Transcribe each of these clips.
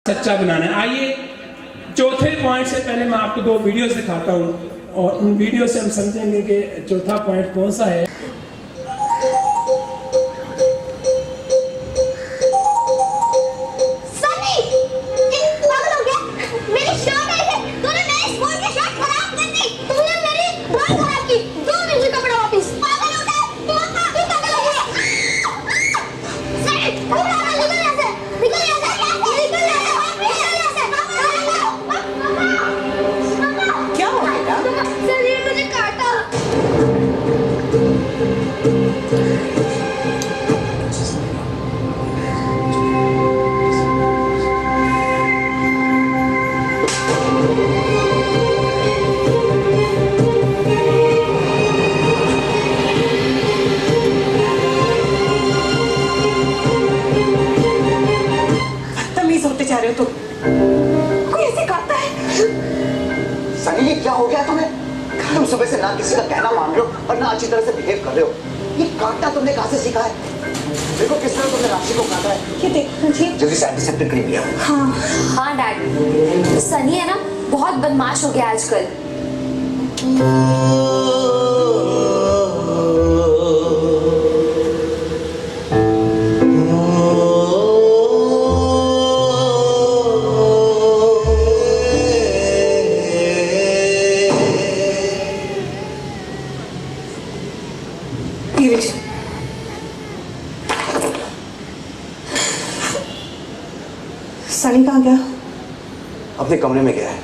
सच्चा बनाना है। आइए चौथे पॉइंट से पहले मैं आपको दो वीडियोस दिखाता हूँ और उन वीडियो से हम समझेंगे कि चौथा पॉइंट कौन सा है। तो कोई ऐसे काटता है। सनी ये क्या हो गया तुम्हें? तुम सुबह से ना किसी का कहना मान रहे हो और ना अच्छी तरह से बिहेव कर रहे हो। ये काटना तुमने कहाँ से सीखा है? देखो किस तरह तुमने राशि को काटा है। ये देखो जी। जल्दी से एंटीसेप्टिक क्रीम लिया। हाँ डैड, सनी है ना बहुत बदमाश हो गया आजकल। सनी कहाँ गया? अपने कमरे में गया है।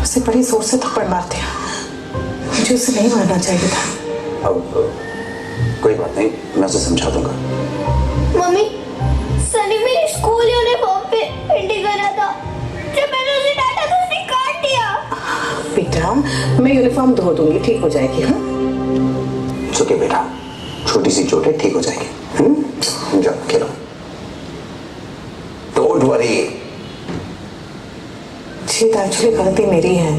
उसे बड़ी जोर से थप्पड़ मार दिया। मुझे उसे नहीं मारना चाहिए था। अब कोई बात नहीं, मैं उसे समझा दूंगा। मम्मी, सनी मेरे स्कूल यूनिफॉर्म पे पेंटिंग कर रहा था। जब मैंने उसे डांटा तो उसने काट दिया। बेटा, मैं यूनिफॉर्म धो दूंगी, ठीक हो जाएगी। हाँ सुके बेटा, छोटी सी चोट है, ठीक हो जाएगी। जाओ खेलो। Don't worry. जी एक्चुअली गलती मेरी है।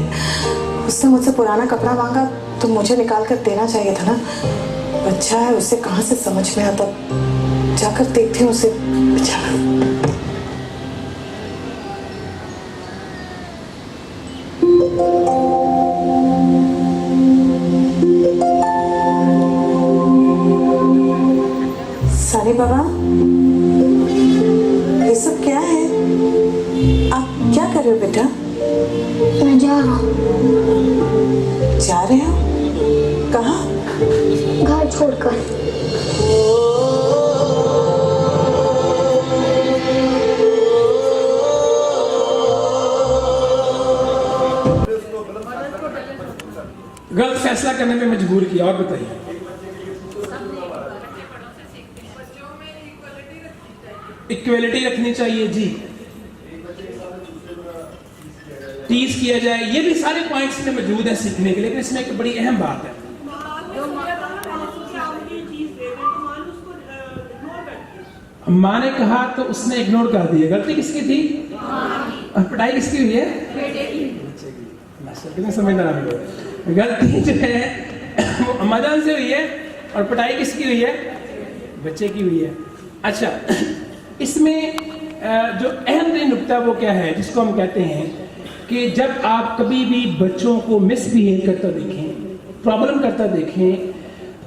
उसने मुझसे पुराना कपड़ा मांगा तो मुझे निकाल कर देना चाहिए था ना। बच्चा है, उसे कहाँ से समझ में आता। जाकर देखती हूँ उसे। बेचारा। सनी बाबा, ये सब क्या है? आप क्या कर रहे हो बेटा? मैं जा रहा हूँ। जा रहे हो? कहाँ? घर छोड़कर। गलत फैसला करने में मजबूर किया। और बताइए, इक्वलिटी रखनी चाहिए जी, टीज किया जाए, ये भी सारे पॉइंट्स में मौजूद है सीखने के लिए। लेकिन इसमें एक बड़ी अहम बात है, माँ ने कहा तो उसने इग्नोर कर दिया। गलती किसकी थी? और पढ़ाई किसकी हुई है? कितने समझदार आप लोग। गलती जो है वो अम्माजान से हुई है और पढ़ाई किसकी हुई है? बच्चे की हुई है। अच्छा, इसमें जो अहम नुक्ता वो क्या है जिसको हम कहते हैं कि जब आप कभी भी बच्चों को मिसबिहेव करता देखें, प्रॉब्लम करता देखें,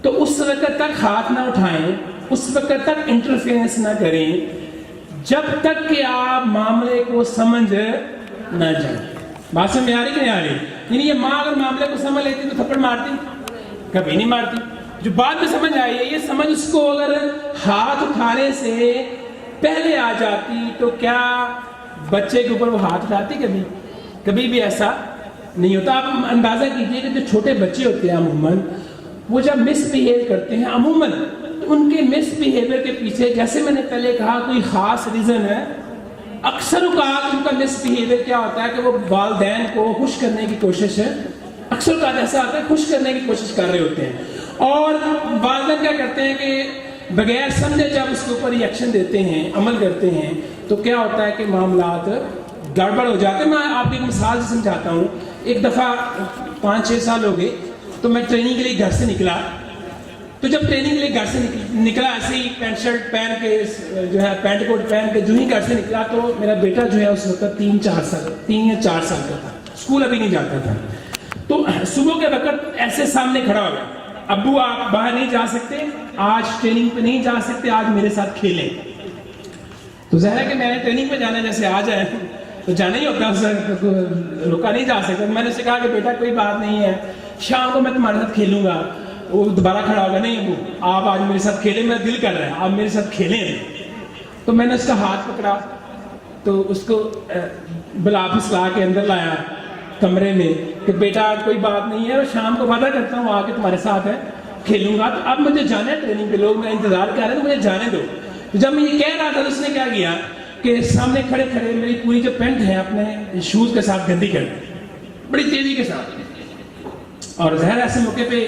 तो उस वक्त तक हाथ ना उठाएं, उस वक्त तक इंटरफेरेंस ना करें जब तक कि आप मामले को समझ ना जाए। बात समझ में आ रही कि नहीं आ रही? यानी ये माँ अगर मामले को समझ लेती तो थप्पड़ मारती? कभी नहीं मारती। जो बाद में समझ आई है, ये समझ उसको अगर हाथ उठाने से पहले आ जाती तो क्या बच्चे के ऊपर वो हाथ उठाती? कभी कभी भी ऐसा नहीं होता। आप अंदाजा कीजिए कि जो छोटे बच्चे होते हैं अमूमन, वो जब मिसबिहेव करते हैं अमूमन, तो उनके मिसबिहेवियर के पीछे, जैसे मैंने पहले कहा, कोई खास रीजन है। अक्सर औकात उनका मिसबिहेवियर क्या होता है कि वो वालिदैन को खुश करने की कोशिश है। अक्सर औकात ऐसा होता है खुश करने की कोशिश कर रहे होते हैं और वालिदैन क्या करते हैं कि बगैर समझे जब उसके ऊपर रिएक्शन देते हैं, अमल करते हैं, तो क्या होता है कि मामलात गड़बड़ हो जाते हैं। मैं आपको एक मिसाल से समझाता हूँ। एक दफ़ा 5-6 साल हो गए तो मैं ट्रेनिंग के लिए घर से निकला तो जब ट्रेनिंग के लिए घर से निकला ऐसे ही पैंट शर्ट पहन के जो है पैंट कोट पहन के जो ही घर से निकला तो मेरा बेटा जो है उस वक्त 3 या 4 साल का था, स्कूल अभी नहीं जाता था। तो सुबह के वक्त ऐसे सामने खड़ा हो गया, अब्बू आप बाहर नहीं जा सकते, आज ट्रेनिंग पे नहीं जा सकते, आज मेरे साथ खेलें। तो ज़ाहिर है कि मैंने ट्रेनिंग पे जाना जैसे आ जाए तो जाना ही होता है, रुका नहीं जा सकता। मैंने उसे कहा कि बेटा कोई बात नहीं है, शाम को मैं तुम्हारे साथ खेलूंगा। वो दोबारा खड़ा होगा, नहीं अब्बू आप आज मेरे साथ खेलें, मेरा दिल कर रहा है आप मेरे साथ खेलें। तो मैंने उसका हाथ पकड़ा तो उसको बुला फिसला के अंदर लाया कमरे में कि बेटा आज कोई बात नहीं है और शाम को वादा करता हूँ आके तुम्हारे साथ है खेलूंगा। तो अब मुझे जाना है ट्रेनिंग पे, लोग मेरा इंतजार कर रहे हैं तो मुझे जाने दो। तो जब मैं ये कह रहा था तो उसने क्या किया कि सामने खड़े खड़े मेरी पूरी जो पैंट है अपने शूज के साथ गंदी कर दी बड़ी तेजी के साथ। और ज़ाहिर ऐसे मौके पे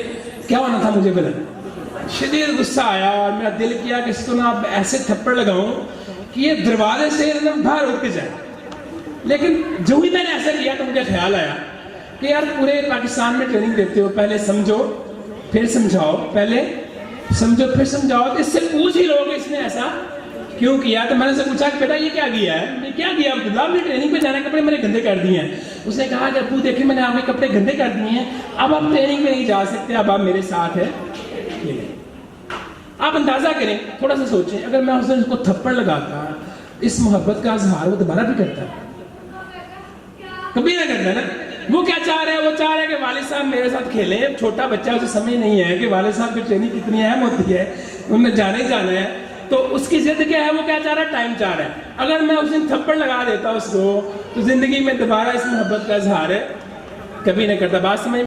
क्या होना था, मुझे गलत शदीद गुस्सा आया और मेरा दिल किया कि इसको ना अब ऐसे थप्पड़ लगाऊं कि ये दरवाजे से एकदम बाहर उठ के जाए। लेकिन जो ही मैंने ऐसा किया तो मुझे ख्याल आया कि यार पूरे पाकिस्तान में ट्रेनिंग देते हो, पहले समझो फिर समझाओ, पहले समझो फिर समझाओ, तो इससे पूछ ही लोगे इसने ऐसा क्यों किया। तो मैंने उससे पूछा कि बेटा ये क्या किया है, मैं क्या किया अब्दुल्ला, मैं ट्रेनिंग पे जाने कपड़े मैंने गंदे कर दिए हैं। उसने कहा कि अब्बू देखिए मैंने आपके कपड़े गंदे कर दिए हैं, अब आप ट्रेनिंग में नहीं जा सकते, अब आप मेरे साथ है। आप अंदाजा करें, थोड़ा सा सोचें, अगर मैं उस दिन उसको थप्पड़ लगाता इस मोहब्बत का इजहार वो दोबारा भी करता, कभी ना करता ना। वो क्या चाह रहा है, वो चाह रहा है कि वालिद साहब मेरे साथ खेले। छोटा बच्चा उसे समझ नहीं है कि वालिद साहब की ट्रेनिंग कितनी अहम होती है, उन्हें जाना ही जाना है। तो उसकी जिद क्या है, वो क्या चाह रहा है, टाइम चाह रहा है। अगर मैं उस दिन थप्पड़ लगा देता उसको तो जिंदगी में दोबारा इस मोहब्बत का इजहार कभी नहीं करता। बात समझ